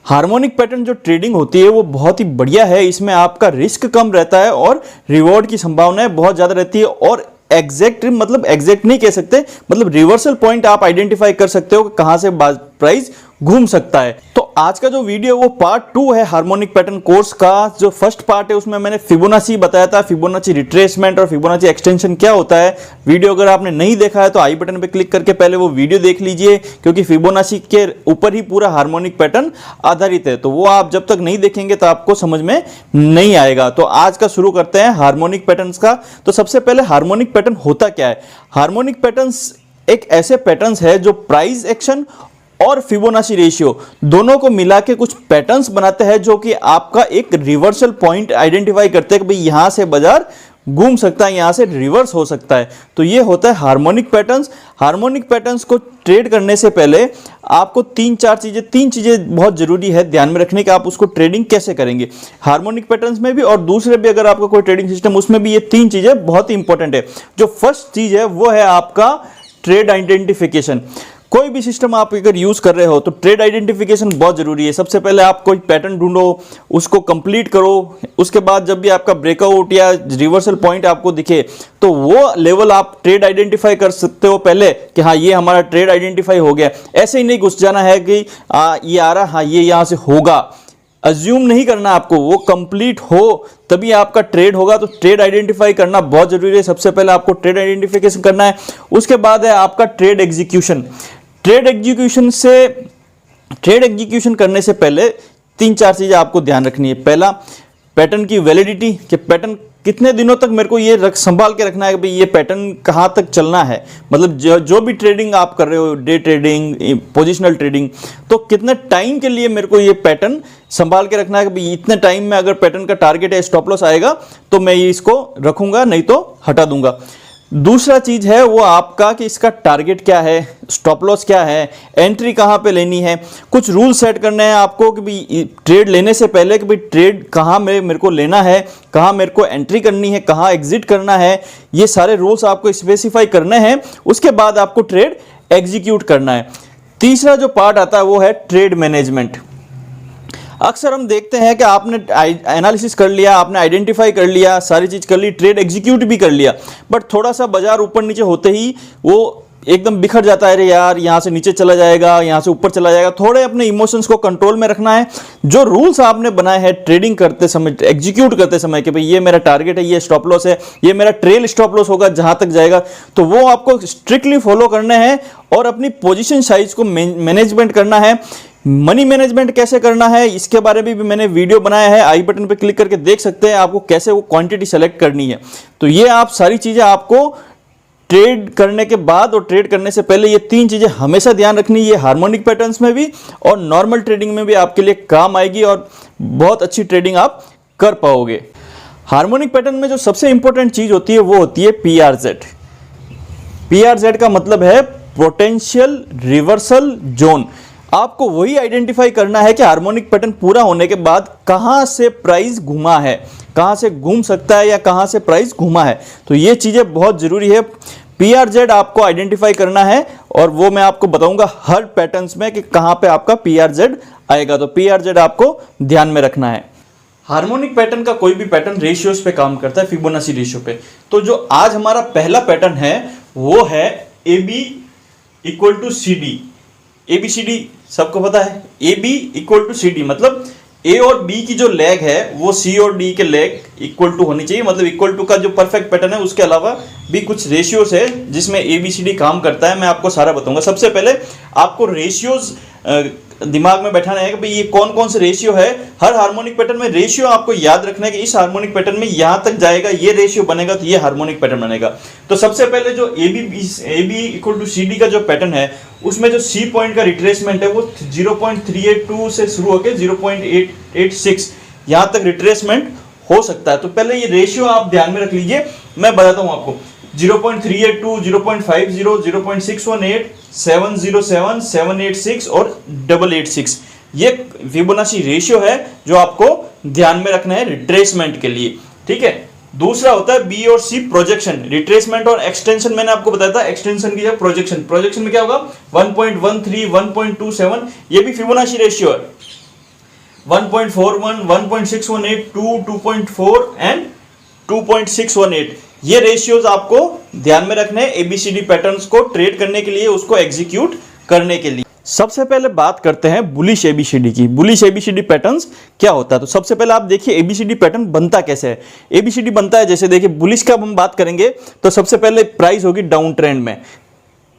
Harmonic pattern जो trading होती है वो बहुत ही बढ़िया है। इसमें आपका रिस्क कम रहता है और रिवॉर्ड की संभावनाएं बहुत ज़्यादा रहती है। और एग्जैक्ट मतलब एग्जैक्ट नहीं कह सकते, मतलब रिवर्सल पॉइंट आप आइडेंटिफाई कर सकते हो कि कहां से प्राइस घूम सकता है। तो आज का जो वीडियो वो पार्ट 2 है हार्मोनिक पैटर्न कोर्स का। जो फर्स्ट पार्ट है उसमें मैंने फिबोनाची बताया था, फिबोनाची रिट्रेसमेंट और फिबोनाची एक्सटेंशन क्या होता है। वीडियो अगर आपने नहीं देखा है तो आई बटन पे क्लिक करके पहले वो वीडियो देख लीजिए, क्योंकि फिबोनाची के ऊपर ही पूरा हार्मोनिक पैटर्न आधारित है। तो वो आप जब तक नहीं देखेंगे तो आपको समझ में नहीं आएगा। तो आज का शुरू करते हैं हार्मोनिक पैटर्न्स का। तो सबसे पहले हार्मोनिक पैटर्न होता क्या है। हार्मोनिक पैटर्न्स एक ऐसे पैटर्न्स है जो प्राइस एक्शन और फिबोनाची रेशियो दोनों को मिला के कुछ पैटर्न्स बनाते हैं, जो कि आपका एक रिवर्सल पॉइंट आइडेंटिफाई करते हैं कि भाई यहां से बाजार घूम सकता है, यहां से रिवर्स हो सकता है। तो ये होता है हार्मोनिक पैटर्न्स। हार्मोनिक पैटर्न्स को ट्रेड करने से पहले आपको तीन चीजें बहुत जरूरी है ध्यान में रखने की। आप उसको ट्रेडिंग कैसे करेंगे हार्मोनिक पैटर्न्स में भी और दूसरे भी अगर आपका कोई ट्रेडिंग सिस्टम, उसमें भी ये तीन चीजें बहुत ही इंपॉर्टेंट है। जो फर्स्ट चीज है वो है आपका ट्रेड आइडेंटिफिकेशन। कोई भी सिस्टम आप अगर यूज कर रहे हो तो ट्रेड आइडेंटिफिकेशन बहुत जरूरी है। सबसे पहले आप कोई पैटर्न ढूंढो, उसको कंप्लीट करो। उसके बाद जब भी आपका ब्रेकआउट या रिवर्सल पॉइंट आपको दिखे तो वो लेवल आप ट्रेड आइडेंटिफाई कर सकते हो पहले कि हाँ ये हमारा ट्रेड आइडेंटिफाई हो गया। ऐसे ही नहीं घुस जाना है कि ये आ रहा, हाँ ये यहां से होगा, अज्यूम नहीं करना आपको। वो कंप्लीट हो तभी आपका ट्रेड होगा। तो ट्रेड आइडेंटिफाई करना बहुत जरूरी है। सबसे पहले आपको ट्रेड आइडेंटिफिकेशन करना है। उसके बाद है आपका ट्रेड एग्जीक्यूशन। ट्रेड एग्जीक्यूशन करने से पहले तीन चार चीजें आपको ध्यान रखनी है। पहला, पैटर्न की वैलिडिटी, कि पैटर्न कितने दिनों तक मेरे को ये संभाल के रखना है कि भाई ये पैटर्न कहां तक चलना है। मतलब जो भी ट्रेडिंग आप कर रहे हो, डे ट्रेडिंग, पोजिशनल ट्रेडिंग, तो कितने टाइम के लिए मेरे को ये पैटर्न संभाल के रखना है कि भाई इतने टाइम में अगर पैटर्न का टारगेट है, स्टॉप लॉस आएगा तो मैं ये इसको रखूंगा, नहीं तो हटा दूंगा। दूसरा चीज है वो आपका कि इसका टारगेट क्या है, स्टॉप लॉस क्या है, एंट्री कहां पे लेनी है। कुछ रूल सेट करने हैं आपको कि भाई ट्रेड लेने से पहले कि भाई ट्रेड कहां मेरे को लेना है, कहां मेरे को एंट्री करनी है, कहां एग्जिट करना है। ये सारे रूल्स आपको स्पेसिफाई करने हैं। उसके बाद आपको ट्रेड एग्जीक्यूट करना है। तीसरा जो पार्ट आता है वो है ट्रेड मैनेजमेंट। अक्सर हम देखते हैं कि आपने एनालिसिस कर लिया, आपने आइडेंटिफाई कर लिया, सारी चीज कर ली, ट्रेड एग्जीक्यूट भी कर लिया, बट थोड़ा सा बाजार ऊपर नीचे होते ही वो एकदम बिखर जाता है। अरे यार यहां से नीचे चला जाएगा, यहां से ऊपर चला जाएगा। थोड़े अपने इमोशंस को कंट्रोल में रखना है। जो रूल्स आपने बनाए हैं ट्रेडिंग करते समय, एग्जीक्यूट करते समय कि भाई ये मेरा टारगेट है, ये स्टॉप लॉस है, ये मेरा ट्रेल स्टॉप लॉस होगा जहां तक जाएगा, तो वो आपको स्ट्रिक्टली फॉलो करने हैं। और अपनी पोजीशन साइज को मैनेजमेंट करना है। मनी मैनेजमेंट कैसे करना है इसके बारे में भी मैंने वीडियो बनाया है, आई बटन पे क्लिक करके देख सकते हैं आपको कैसे वो क्वांटिटी सेलेक्ट करनी है। तो ये आप सारी चीजें आपको ट्रेड करने के बाद और ट्रेड करने से पहले ये तीन चीजें हमेशा ध्यान रखनी है। हार्मोनिक पैटर्न्स में भी और नॉर्मल ट्रेडिंग में भी आपके लिए काम आएगी और बहुत अच्छी ट्रेडिंग आप कर पाओगे। हार्मोनिक पैटर्न में जो सबसे इंपॉर्टेंट चीज होती है वो होती है पीआरजेड। पीआरजेड का मतलब है पोटेंशियल रिवर्सल जोन। आपको वही आइडेंटिफाई करना है कि हार्मोनिक पैटर्न पूरा होने के बाद कहां से प्राइस घुमा है, कहां से घूम सकता है या कहां से प्राइस घुमा है। तो ये चीजें बहुत जरूरी है। पीआरजेड आपको आइडेंटिफाई करना है और वो मैं आपको बताऊंगा हर पैटर्न्स में कि कहां पे आपका पीआरजेड आएगा। तो पीआरजेड आपको ध्यान में रखना है। हार्मोनिक पैटर्न का कोई भी पैटर्न रेशियोज पे काम करता है, फिबोनाची रेशियो पे। तो जो आज हमारा पहला पैटर्न है वो है AB equal to CD। ABCD सबको पता है। AB इक्वल टू CD मतलब A और B की जो लेग है वो C और D के लेग इक्वल टू होनी चाहिए। मतलब इक्वल टू का जो परफेक्ट पैटर्न है उसके अलावा भी कुछ रेशियोज है जिसमें ABCD काम करता है। मैं आपको सारा बताऊंगा। सबसे पहले आपको रेशियोज दिमाग में बैठाना है कि भाई ये कौन कौन से रेशियो है। हर हार्मोनिक पैटर्न में रेशियो आपको याद रखना है कि इस हार्मोनिक पैटर्न में यहां तक जाएगा, ये रेशियो बनेगा तो ये हार्मोनिक पैटर्न बनेगा। तो सबसे पहले जो AB इक्वल टू CD का जो पैटर्न है उसमें जो C पॉइंट का रिट्रेसमेंट है वो 0.382 से शुरू होकर 0.886 यहां तक रिट्रेसमेंट हो सकता है। तो पहले ये रेशियो आप ध्यान में रख लीजिए। मैं बताता हूं आपको 0.382, 0.50, 0.618, 707, 786 और 886 ये फिबोनाची रेशियो है जो आपको ध्यान में रखना है रिट्रेसमेंट के लिए। ठीक है। दूसरा होता है बी और सी प्रोजेक्शन। रिट्रेसमेंट और एक्सटेंशन मैंने आपको बताया था। एक्सटेंशन की जगह प्रोजेक्शन। प्रोजेक्शन में क्या होगा 1.13, 1.27 ये भी फिबोनाची रेशियो है। 1.41, 1.618, 2, 2.4 एंड 2.618। ये रेशियोज आपको ध्यान में रखने हैं एबीसीडी पैटर्न्स को ट्रेड करने के लिए, उसको एग्जीक्यूट करने के लिए। सबसे पहले बात करते हैं बुलिश एबीसीडी की। बुलिश एबीसीडी पैटर्न्स क्या होता है? तो सबसे पहले आप देखिए एबीसीडी पैटर्न बनता कैसे है। एबीसीडी बनता है जैसे देखिए, बुलिश का हम बात करेंगे तो सबसे पहले प्राइस होगी डाउन ट्रेंड में,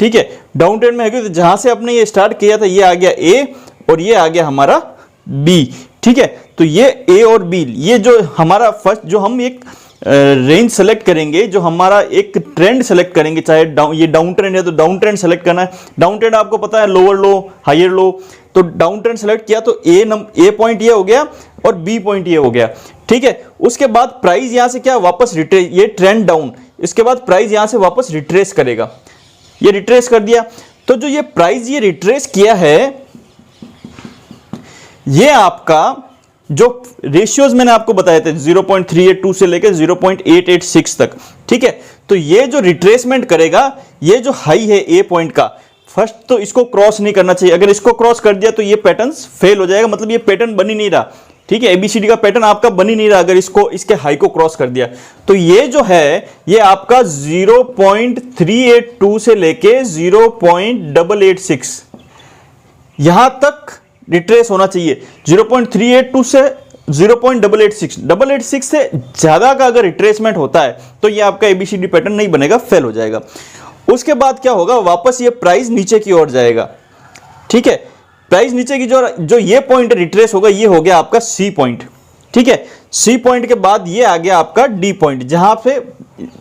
ठीक है, डाउन ट्रेंड में होगी। तो जहां से आपने ये स्टार्ट किया था ये आ गया ए और ये आ गया हमारा बी, ठीक है। तो ये ए और बी, ये जो हमारा फर्स्ट जो हम एक रेंज सेलेक्ट करेंगे, जो हमारा एक ट्रेंड सेलेक्ट करेंगे, चाहे ये डाउन ट्रेंड है तो डाउन ट्रेंड सेलेक्ट करना है। डाउन ट्रेंड आपको पता है लोअर लो हायर लो, तो डाउन ट्रेंड सेलेक्ट किया तो ए पॉइंट ये हो गया और बी पॉइंट ये हो गया, ठीक है। उसके बाद प्राइस यहां से क्या वापस रिट्रेस, ये ट्रेंड डाउन, इसके बाद प्राइस यहां से वापस रिट्रेस करेगा, ये रिट्रेस कर दिया। तो जो ये प्राइस ये रिट्रेस किया है, ये आपका जो रेशियोज मैंने आपको बताए थे 0.382 से लेकर 0.886 तक, ठीक है। तो ये जो रिट्रेसमेंट करेगा, ये जो हाई है ए पॉइंट का, फर्स्ट तो इसको क्रॉस नहीं करना चाहिए। अगर इसको क्रॉस कर दिया तो ये पैटर्न फेल हो जाएगा, मतलब ये पैटर्न बन ही नहीं रहा, ठीक है। एबीसीडी का पैटर्न आपका बन ही नहीं रहा अगर इसको इसके हाई को क्रॉस कर दिया। तो ये जो है ये आपका 0.382 से लेके 0.886 यहां तक रिट्रेस होना चाहिए। 0.382 से 0.886, 886 से ज्यादा का अगर रिट्रेसमेंट होता है तो ये आपका एबीसीडी पैटर्न नहीं बनेगा, फेल हो जाएगा। उसके बाद क्या होगा, वापस ये प्राइस नीचे की ओर जाएगा, ठीक है। प्राइस नीचे की जो ये पॉइंट रिट्रेस होगा, ये हो गया आपका सी पॉइंट, ठीक है। सी पॉइंट के बाद ये आ गया आपका डी पॉइंट, जहां पे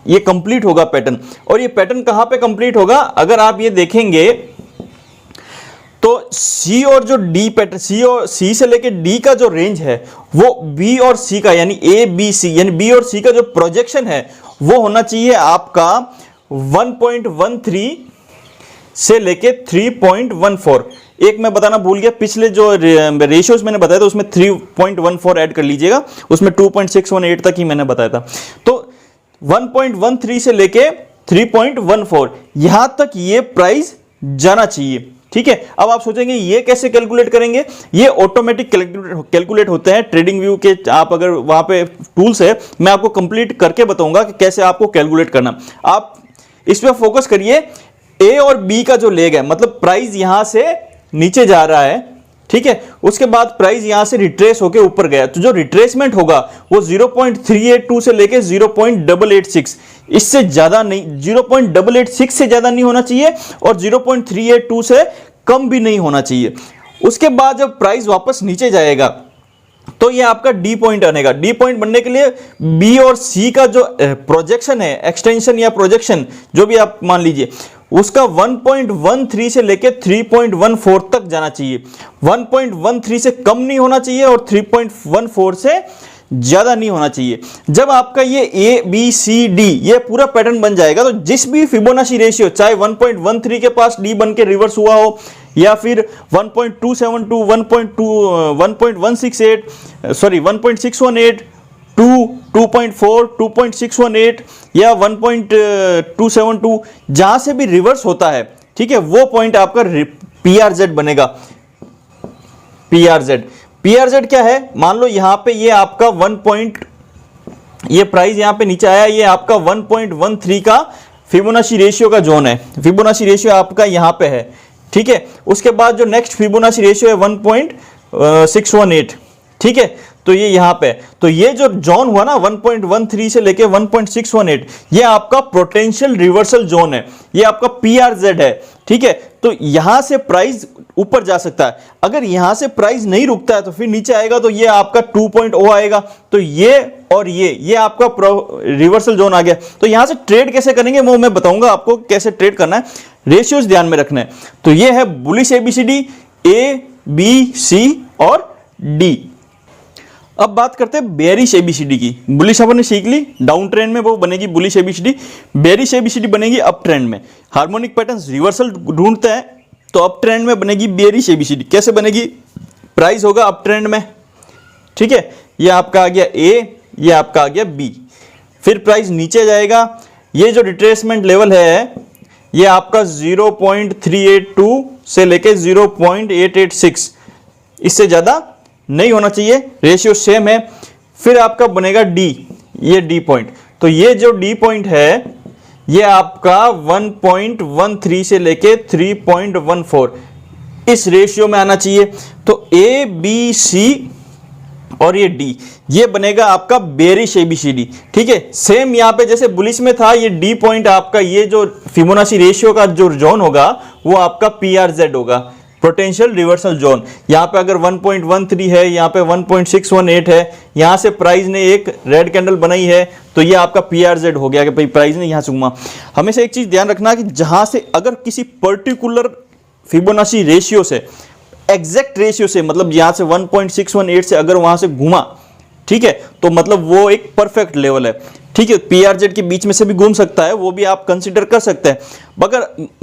ये कंप्लीट होगा पैटर्न। और ये पैटर्न कहां पे कंप्लीट होगा, अगर आप ये देखेंगे तो सी और जो डी पैटर्न, सी और सी से लेके डी का जो रेंज है वो बी और सी का, यानी ए बी सी, यानी बी और सी का जो प्रोजेक्शन है वो होना चाहिए आपका 1.13 से लेके 3.14। एक मैं बताना भूल गया, पिछले जो रेशियोज मैंने बताया था उसमें 3.14 ऐड कर लीजिएगा, उसमें 2.618 तक ही मैंने बताया था। तो 1.13 से लेके 3.14 यहां तक ये प्राइस जाना चाहिए, ठीक है। अब आप सोचेंगे ये कैसे कैलकुलेट करेंगे, ये ऑटोमेटिक कैलकुलेट होते हैं ट्रेडिंग व्यू के। आप अगर वहां पे टूल्स है, मैं आपको कंप्लीट करके बताऊंगा कि कैसे आपको कैलकुलेट करना। आप इस पे फोकस करिए, ए और बी का जो लेग है, मतलब प्राइस यहां से नीचे जा रहा है, ठीक है। उसके बाद प्राइस यहां से रिट्रेस होकर ऊपर गया, तो जो रिट्रेसमेंट होगा वो 0.382 से लेके 0.886, इससे ज्यादा नहीं, 0.886 से ज्यादा नहीं होना चाहिए और 0.382 से कम भी नहीं होना चाहिए। उसके बाद जब प्राइस वापस नीचे जाएगा तो ये आपका डी पॉइंट बनेगा। डी पॉइंट बनने के लिए बी और सी का जो प्रोजेक्शन है, एक्सटेंशन या प्रोजेक्शन जो भी आप मान लीजिए, उसका 1.13 से लेके 3.14 तक जाना चाहिए। 1.13 से कम नहीं होना चाहिए और 3.14 से ज्यादा नहीं होना चाहिए। जब आपका ये ए बी सी डी ये पूरा पैटर्न बन जाएगा, तो जिस भी फिबोनाची रेशियो, चाहे 1.13 के पास डी बन के रिवर्स हुआ हो, या फिर 1.272, 1.168, सॉरी 1.618, 2.4, 2.618 या 1.272, जहां से भी रिवर्स होता है, ठीक है, वो पॉइंट आपका पीआरजेड बनेगा। पीआरजेड क्या है, मान लो यहां पे ये आपका ये प्राइस यहां पे नीचे आया, ये आपका 1.13 का फिबोनाची रेशियो का जोन है। फिबोनाची रेशियो आपका यहां पे है, ठीक है। उसके बाद जो नेक्स्ट फिबोनाची रेशियो है 1.618, ठीक है। तो ये यहां पे, तो ये जो जोन हुआ ना 1.13 से लेके 1.618, ये आपका पोटेंशियल रिवर्सल जोन है, ये आपका पीआरजेड है, ठीक है। तो यहां से प्राइस ऊपर जा सकता है। अगर यहां से प्राइस नहीं रुकता है तो फिर नीचे आएगा, तो ये आपका 2.0 आएगा। तो ये और ये आपका रिवर्सल जोन आ गया। तो यहां से ट्रेड कैसे करेंगे वो मैं बताऊंगा आपको, कैसे ट्रेड करना है, रेशियोज ध्यान में रखना है। तो ये है bullish ABCD, A B C और डी। अब बात करते हैं बेरिश एबीसीडी की। बुलिश अपन ने सीख ली, डाउन ट्रेंड में वो बनेगी बुलिश एबीसीडी। बेरिश एबीसीडी बनेगी अप ट्रेंड में। हार्मोनिक पैटर्न्स रिवर्सल ढूंढते हैं तो अप ट्रेंड में बनेगी बेरिश एबीसीडी। कैसे बनेगी, प्राइस होगा अप ट्रेंड में, ठीक है, ये आपका आ गया ए, ये आपका आ गया बी, फिर प्राइस नीचे जाएगा। ये जो रिट्रेसमेंट लेवल है ये आपका 0.382 से लेके 0.886, इससे ज्यादा नहीं होना चाहिए, रेशियो सेम है। फिर आपका बनेगा डी, ये डी पॉइंट। तो ये जो डी पॉइंट है ये आपका 1.13 से लेके 3.14 इस रेशियो में आना चाहिए। तो ए बी सी और ये डी, ये बनेगा आपका बेरिश एबीसीडी। ठीक है, सेम यहां पे जैसे बुलिश में था, ये डी पॉइंट आपका, ये जो फिबोनाची रेशियो का जो जोन होगा वो आपका पीआरजेड होगा, पोटेंशियल रिवर्सल जोन। यहां पे अगर 1.13 है, यहां पे 1.618 है, यहां से प्राइस ने एक रेड कैंडल बनाई है, तो ये आपका पीआरजेड हो गया कि भाई प्राइस ने यहां से घूमा। हमेशा एक चीज ध्यान रखना कि जहां से अगर किसी पर्टिकुलर फिबोनाची रेशियो से, एग्जैक्ट रेशियो से, मतलब यहां से 1.618 से अगर वहां से घूमा, ठीक है, तो मतलब वो एक परफेक्ट लेवल है। ठीक है, पीआरजेड के बीच में से भी घूम सकता है, वो भी आप कंसीडर कर सकते हैं।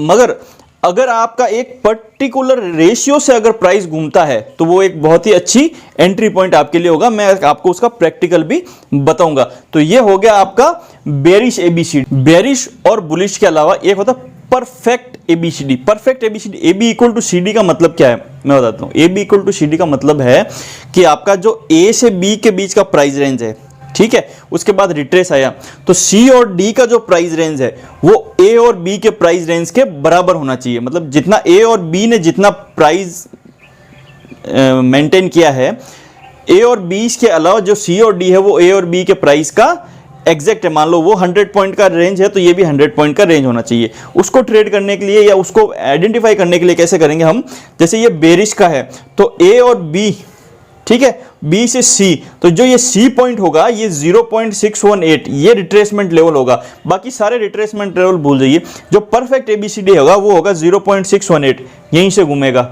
मगर अगर आपका एक पर्टिकुलर रेशियो से अगर प्राइस घूमता है तो वो एक बहुत ही अच्छी एंट्री पॉइंट आपके लिए होगा। मैं आपको उसका प्रैक्टिकल भी बताऊंगा। तो ये हो गया आपका बेरिश एबीसीडी। बेरिश और बुलिश के अलावा एक होता है perfect ABCD. Perfect ABCD, A B equal to C D का मतलब क्या है मैं बताता हूं। A B equal to C D का मतलब है कि आपका जो ए से बी के बीच का प्राइस रेंज है, ठीक है, उसके बाद रिट्रेस आया, तो सी और डी का जो प्राइस रेंज है वो ए और बी के प्राइस रेंज के बराबर होना चाहिए। मतलब जितना ए और बी ने जितना प्राइस मेंटेन किया है, ए और बी के अलावा जो सी और डी है वो ए और बी के प्राइस का एग्जैक्ट है। मान लो वो 100 पॉइंट का रेंज है तो ये भी 100 पॉइंट का रेंज होना चाहिए। उसको ट्रेड करने के लिए या उसको आइडेंटिफाई करने के लिए कैसे करेंगे हम, जैसे ये बेरिश का है तो ए और बी, ठीक है, बी से सी, तो जो ये सी पॉइंट होगा ये 0.618, ये रिट्रेसमेंट लेवल होगा। बाकी सारे रिट्रेसमेंट लेवल भूल जाइए। जो परफेक्ट एबीसीडी होगा वो होगा 0.618, यहीं से घूमेगा।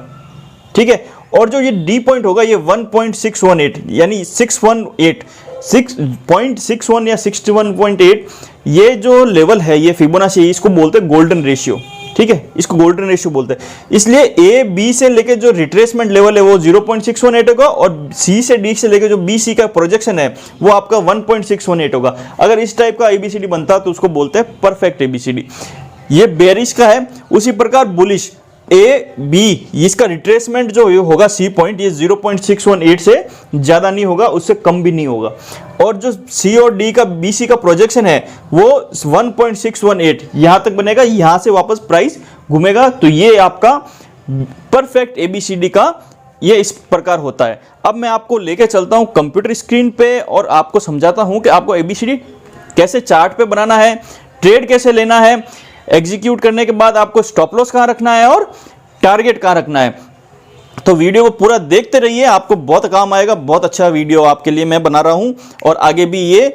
ठीक है, और जो ये डी पॉइंट होगा ये 1.618 यानी 6.61 या 61.8, ये जो लेवल है ये फिबोनाची, इसको बोलते हैं गोल्डन रेशियो। ठीक है, इसको गोल्डन रेशियो बोलते हैं। इसलिए ए बी से लेके जो रिट्रेसमेंट लेवल है वो 0.618 होगा और सी से डी से लेके जो बी सी का प्रोजेक्शन है वो आपका 1.618 होगा। अगर इस टाइप का एबीसीडी बनता तो उसको बोलते हैं परफेक्ट एबीसीडी। ये बेरिश का है। उसी प्रकार बुलिश, ए बी, इसका रिट्रेसमेंट जो होगा सी पॉइंट, ये 0.618 से ज्यादा नहीं होगा, उससे कम भी नहीं होगा। और जो सी और डी का बी सी का प्रोजेक्शन है वो 1.618 यहां तक बनेगा, यहां से वापस प्राइस घूमेगा। तो ये आपका परफेक्ट एबीसीडी का ये इस प्रकार होता है। अब मैं आपको लेके चलता हूं कंप्यूटर स्क्रीन पे और आपको समझाता हूं कि आपको एबीसीडी कैसे चार्ट पे बनाना है, ट्रेड कैसे लेना है, एग्जीक्यूट करने के बाद आपको स्टॉप लॉस कहां रखना है और टारगेट कहां रखना है। तो वीडियो को पूरा देखते रहिए, आपको बहुत काम आएगा। बहुत अच्छा वीडियो आपके लिए मैं बना रहा हूं और आगे भी ये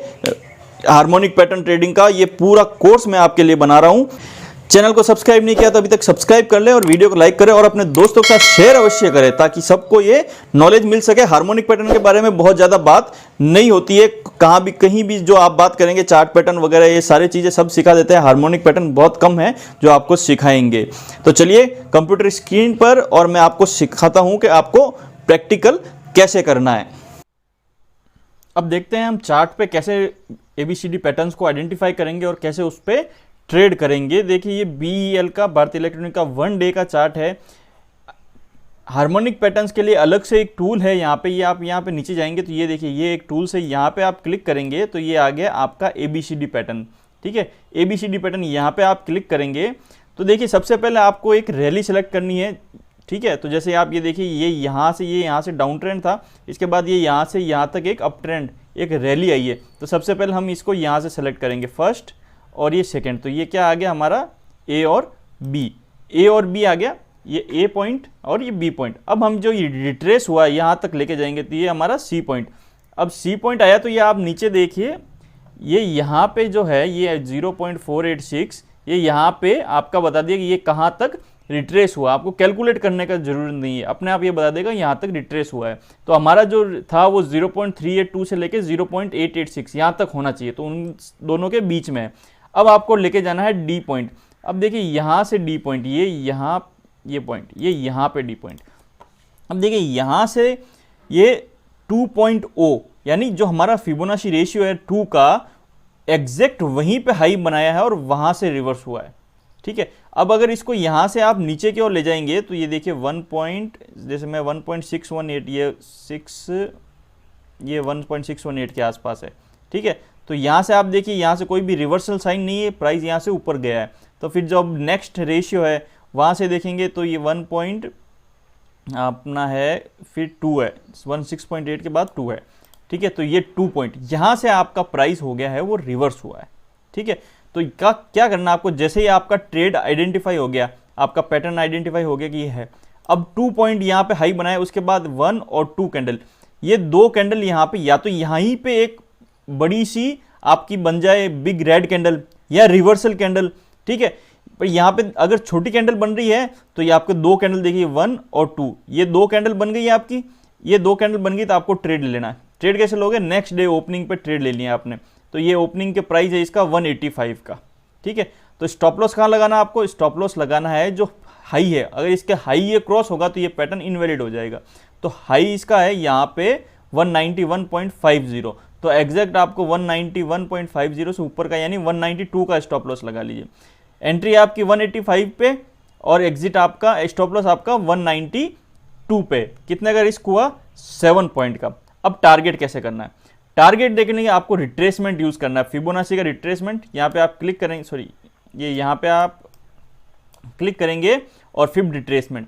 हार्मोनिक पैटर्न ट्रेडिंग का ये पूरा कोर्स मैं आपके लिए बना रहा हूं। चैनल को सब्सक्राइब नहीं किया तो अभी तक सब्सक्राइब कर ले और वीडियो को लाइक करें और अपने दोस्तों के साथ शेयर अवश्य करें ताकि सबको ये नॉलेज मिल सके। हार्मोनिक पैटर्न के बारे में बहुत ज़्यादा बात नहीं होती है, कहाँ भी कहीं भी जो आप बात करेंगे चार्ट पैटर्न वगैरह ये सारी चीज़ें सब सिखा देते हैं। हार्मोनिक पैटर्न बहुत कम है जो आपको सिखाएंगे। तो चलिए कंप्यूटर स्क्रीन पर और मैं आपको सिखाता हूँ कि आपको प्रैक्टिकल कैसे करना है। अब देखते हैं हम चार्ट पे कैसे एबीसीडी पैटर्न्स को आइडेंटिफाई करेंगे और कैसे उस पर ट्रेड करेंगे। देखिए ये BEL का, भारतीय इलेक्ट्रॉनिक का 1 डे का चार्ट है। हार्मोनिक पैटर्न्स के लिए अलग से एक टूल है यहाँ पे, ये आप यहाँ पे नीचे जाएंगे तो ये देखिए ये एक टूल से यहाँ पे आप क्लिक करेंगे तो ये आ गया आपका ABCD पैटर्न। ठीक है, ABCD पैटर्न यहाँ पे आप क्लिक करेंगे तो देखिए सबसे पहले आपको एक रैली सेलेक्ट करनी है। ठीक है, तो जैसे आप ये देखिए ये यहाँ से डाउन ट्रेंड था, इसके बाद ये यहाँ से यहाँ तक एक अप ट्रेंड, एक रैली आई है। तो सबसे पहले हम इसको यहाँ से सेलेक्ट करेंगे फर्स्ट और ये सेकंड। तो ये क्या आ गया हमारा ए और बी, ए और बी आ गया, ये ए पॉइंट और ये बी पॉइंट। अब हम जो ये रिट्रेस हुआ यहाँ तक लेके जाएंगे तो ये हमारा सी पॉइंट। अब सी पॉइंट आया तो ये आप नीचे देखिए ये यहाँ पे जो है ये 0.486, ये यहाँ पे आपका बता दिया कि ये कहाँ तक रिट्रेस हुआ। आपको कैलकुलेट करने का जरूरत नहीं है, अपने आप ये बता देगा यहाँ तक रिट्रेस हुआ है। तो हमारा जो था वो 0.382 से लेके 0.886 यहाँ तक होना चाहिए, तो उन दोनों के बीच में है। अब आपको लेके जाना है डी पॉइंट। अब देखिए यहाँ से डी पॉइंट, ये यहाँ, ये पॉइंट, ये यहाँ पे डी पॉइंट। अब देखिए यहाँ से ये 2.0 यानी जो हमारा फिबोनाची रेशियो है 2 का एग्जैक्ट वहीं पे हाई बनाया है और वहां से रिवर्स हुआ है। ठीक है। अब अगर इसको यहाँ से आप नीचे की ओर ले जाएंगे तो ये देखिए जैसे मैं 1.618 ये 1.618 के आसपास है, ठीक है। तो यहाँ से आप देखिए यहाँ से कोई भी रिवर्सल साइन नहीं है, प्राइस यहाँ से ऊपर गया है। तो फिर जो अब नेक्स्ट रेशियो है वहाँ से देखेंगे तो ये 1 पॉइंट अपना है, फिर 2 है, 16.8 के बाद 2 है, ठीक है। तो ये 2 पॉइंट यहाँ से आपका प्राइस हो गया है वो रिवर्स हुआ है, ठीक है। तो क्या करना आपको, जैसे ही आपका ट्रेड आइडेंटिफाई हो गया, आपका पैटर्न आइडेंटिफाई हो गया कि ये है, अब 2 पॉइंट यहाँ पे हाई बनाए, उसके बाद 1 और 2 कैंडल, ये 2 कैंडल यहाँ पे या तो यहीं पे एक बड़ी सी आपकी बन जाए बिग रेड कैंडल या रिवर्सल कैंडल, ठीक है। पर यहाँ पे अगर छोटी कैंडल बन रही है तो ये आपके 2 कैंडल देखिए 1 और 2, ये 2 कैंडल बन गई है आपकी, ये 2 कैंडल बन गई तो आपको ट्रेड ले लेना है। ट्रेड कैसे लोगे, नेक्स्ट डे ओपनिंग पे ट्रेड ले लिया आपने, तो ये ओपनिंग के प्राइस है इसका 185 का, ठीक है। तो स्टॉप लॉस कहाँ लगाना है आपको, स्टॉप लॉस लगाना है जो हाई है, अगर इसके हाई ये क्रॉस होगा तो ये पैटर्न इनवैलिड हो जाएगा। तो हाई इसका है यहाँ पे 191.50, तो एग्जैक्ट आपको 191.50 से ऊपर का यानी 192 का स्टॉप लॉस लगा लीजिए। एंट्री आपकी 185 पे और एग्जिट आपका स्टॉप लॉस आपका 192 पे। कितने का रिस्क हुआ, 7 पॉइंट का। अब टारगेट कैसे करना है, टारगेट देखने के लिए आपको रिट्रेसमेंट यूज करना है, फिबोनाची का रिट्रेसमेंट। यहाँ पे आप क्लिक करेंगे, सॉरी ये यहाँ पे आप क्लिक करेंगे और fib retracement,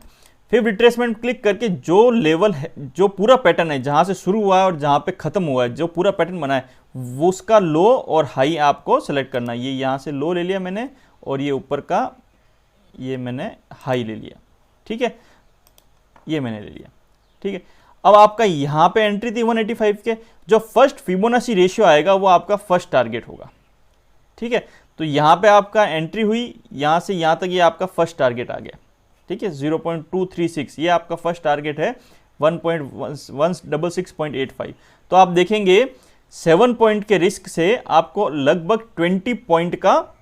fib retracement click करके जो लेवल है, जो पूरा पैटर्न है जहाँ से शुरू हुआ है और जहाँ पे खत्म हुआ है, जो पूरा पैटर्न बना है वो उसका लो और हाई आपको सेलेक्ट करना है। ये यहाँ से लो ले लिया मैंने और ये ऊपर का ये मैंने हाई ले लिया, ठीक है, ये मैंने ले लिया, ठीक है। अब आपका यहाँ पे एंट्री थी 185 के, जो फर्स्ट फिबोनाची रेशियो आएगा वो आपका फर्स्ट टारगेट होगा, ठीक है। तो यहाँ पे आपका एंट्री हुई, यहाँ से यहाँ तक ये आपका फर्स्ट टारगेट आ गया, ठीक है, 0.236 ये आपका फर्स्ट टारगेट है 166.85। तो आप देखेंगे 7 पॉइंट के रिस्क से आपको लगभग 20 पॉइंट का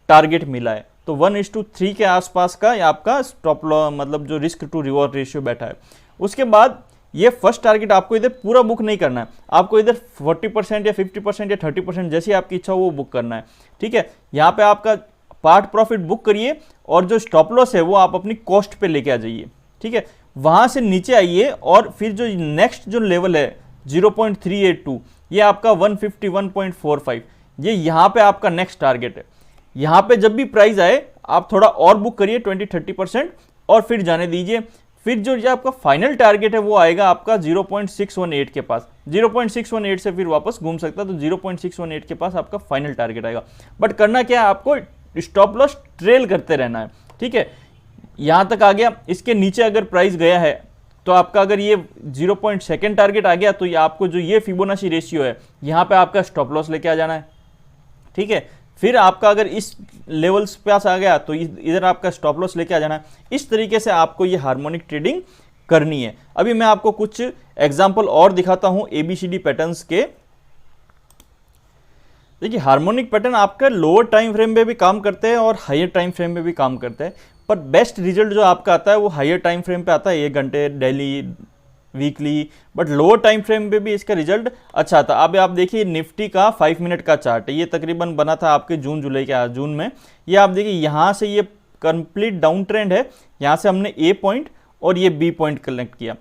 टारगेट मिला है। तो 1:3 के आसपास का आपका स्टॉप लॉस मतलब जो रिस्क टू रिवॉर्ड रेशियो बैठा है। उसके बाद ये फर्स्ट टारगेट आपको इधर पूरा बुक नहीं करना है, आपको इधर 40% या 50% या 30% जैसी आपकी इच्छा हो वो बुक करना है, ठीक है। यहाँ पे आपका पार्ट प्रॉफिट बुक करिए और जो स्टॉप लॉस है वो आप अपनी कॉस्ट पे लेके आ जाइए, ठीक है। वहां से नीचे आइए और फिर जो नेक्स्ट जो लेवल है 0.382 ये आपका 151.45 ये यहाँ पे आपका नेक्स्ट टारगेट है। यहाँ पे जब भी प्राइस आए आप थोड़ा और बुक करिए 20-30% और फिर जाने दीजिए। फिर जो ये आपका फाइनल टारगेट है वो आएगा आपका 0.618 के पास, 0.618 से फिर वापस घूम सकता है, तो 0.618 के पास आपका फाइनल टारगेट आएगा। बट करना क्या है, आपको स्टॉप लॉस ट्रेल करते रहना है, ठीक है। यहां तक आ गया, इसके नीचे अगर प्राइस गया है तो आपका अगर ये 0.2 टारगेट आ गया तो ये आपको जो ये फिबोनाची रेशियो है यहाँ पे आपका स्टॉप लॉस लेके आ जाना है, ठीक है। फिर आपका अगर इस लेवल्स पास आ गया तो इधर आपका स्टॉप लॉस लेके आ जाना है। इस तरीके से आपको ये हार्मोनिक ट्रेडिंग करनी है। अभी मैं आपको कुछ एग्जांपल और दिखाता हूं ABCD पैटर्न्स के। देखिए हार्मोनिक पैटर्न आपका लोअर टाइम फ्रेम में भी काम करते हैं और हायर टाइम फ्रेम में भी काम करते हैं, पर बेस्ट रिजल्ट जो आपका आता है वो हायर टाइम फ्रेम पे आता है, 1 घंटे, daily, weekly, but lower time frame पे भी इसका रिजल्ट अच्छा आता। अब आप देखिए निफ्टी का 5 मिनट का चार्ट है, ये तकरीबन बना था आपके जून में। ये आप देखिए यहाँ से ये कंप्लीट डाउन ट्रेंड है, यहाँ से हमने A पॉइंट और ये B पॉइंट कलेक्ट किया।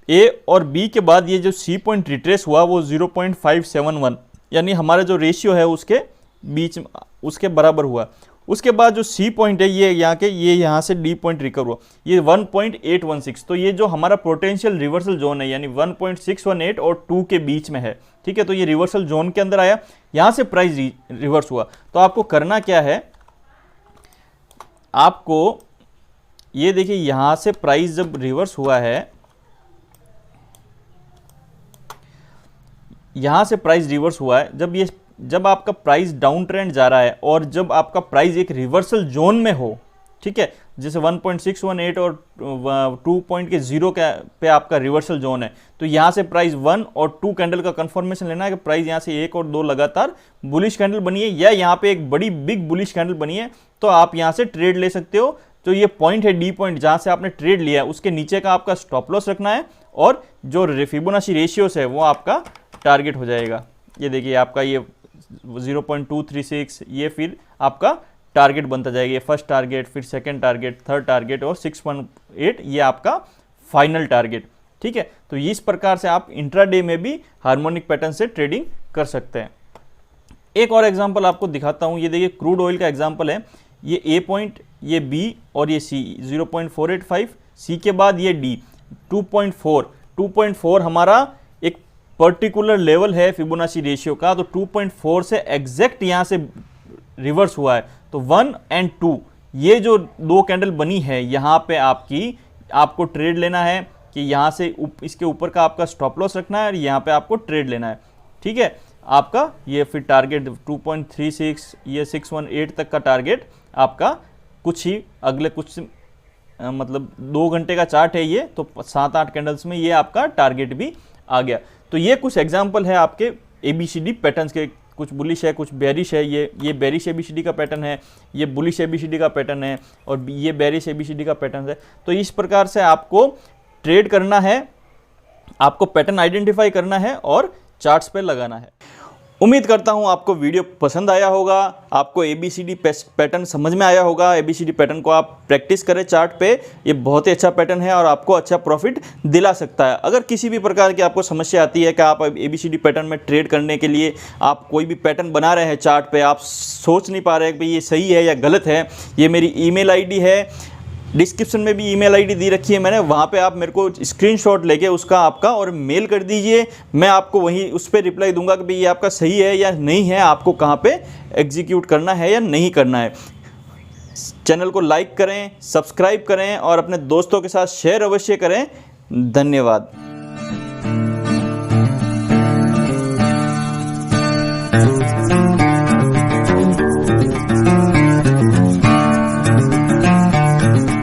A और B के बाद ये जो C पॉइंट रिट्रेस हुआ वो 0.571 यानी हमारा जो रेशियो है उसके बीच उसके बराबर हुआ। उसके बाद जो C पॉइंट है ये यहाँ से D पॉइंट रिकवर हुआ, ये 1.816। तो ये जो हमारा पोटेंशियल रिवर्सल जोन है यानी 1.618 और 2 के बीच में है, ठीक है। तो ये रिवर्सल जोन के अंदर आया, यहाँ से प्राइस रिवर्स हुआ। तो आपको करना क्या है, आपको ये देखिए यहाँ से प्राइस जब रिवर्स हुआ है, यहाँ से प्राइस रिवर्स हुआ है, जब आपका प्राइस डाउन ट्रेंड जा रहा है और जब आपका प्राइस एक रिवर्सल जोन में हो, ठीक है, जैसे 1.618 और 2.0 पे आपका रिवर्सल जोन है, तो यहाँ से प्राइस 1 और 2 कैंडल का कंफर्मेशन लेना है कि प्राइस यहाँ से 1 और 2 लगातार बुलिश कैंडल बनी है या यहाँ पे एक बड़ी बिग बुलिश कैंडल बनी है, तो आप यहाँ से ट्रेड ले सकते हो। तो ये पॉइंट है D पॉइंट, जहाँ से आपने ट्रेड लिया है उसके नीचे का आपका स्टॉप लॉस रखना है और जो फिबोनाची रेशियोस है वो आपका टारगेट हो जाएगा। ये देखिए आपका ये 0.236 ये फिर आपका टारगेट बनता जाएगा। ये फर्स्ट टारगेट, फिर सेकंड टारगेट, थर्ड टारगेट और 6.8 ये आपका फाइनल टारगेट। ठीक है, तो इस प्रकार से आप इंट्राडे में भी हार्मोनिक पैटर्न से ट्रेडिंग कर सकते हैं। एक और एग्जांपल आपको दिखाता हूं, ये देखिए क्रूड ऑयल का एग्जांपल है। ये ए पॉइंट, ये बी और ये सी 0.485, सी के बाद ये डी 2.4 हमारा एक पर्टिकुलर लेवल है फिबोनाची रेशियो का। तो 2.4 से एग्जैक्ट यहाँ से रिवर्स हुआ है। तो 1 और 2 ये जो दो कैंडल बनी है, यहाँ पे आपको ट्रेड लेना है कि यहाँ से इसके ऊपर का आपका स्टॉप लॉस रखना है और यहाँ पे आपको ट्रेड लेना है। ठीक है, आपका ये फिर टारगेट 2.36 ये 618 तक का टारगेट आपका कुछ ही अगले कुछ मतलब 2 घंटे का चार्ट है ये, तो 7-8 कैंडल्स में ये आपका टारगेट भी आ गया। तो ये कुछ एग्जांपल है आपके ABCD पैटर्न्स के, कुछ बुलिश है कुछ बेरिश है। ये बेरिश ABCD का पैटर्न है, ये बुलिश ABCD का पैटर्न है और ये बेरिश ABCD का पैटर्न है। तो इस प्रकार से आपको ट्रेड करना है, आपको पैटर्न आइडेंटिफाई करना है और चार्ट्स पे लगाना है। उम्मीद करता हूं आपको वीडियो पसंद आया होगा, आपको ABCD पैटर्न समझ में आया होगा। ABCD पैटर्न को आप प्रैक्टिस करें चार्ट पे, ये बहुत ही अच्छा पैटर्न है और आपको अच्छा प्रॉफिट दिला सकता है। अगर किसी भी प्रकार की आपको समस्या आती है कि आप ABCD पैटर्न में ट्रेड करने के लिए आप कोई भी पैटर्न बना रहे हैं चार्ट पे, आप सोच नहीं पा रहे हैं कि ये सही है या गलत है, ये मेरी ईमेल ID है, डिस्क्रिप्शन में भी ईमेल ID दी रखी है मैंने, वहाँ पे आप मेरे को स्क्रीनशॉट लेके उसका आपका और मेल कर दीजिए। मैं आपको वहीं उस पर रिप्लाई दूंगा कि भाई ये आपका सही है या नहीं है, आपको कहाँ पे एग्जीक्यूट करना है या नहीं करना है। चैनल को लाइक करें, सब्सक्राइब करें और अपने दोस्तों के साथ शेयर अवश्य करें। धन्यवाद।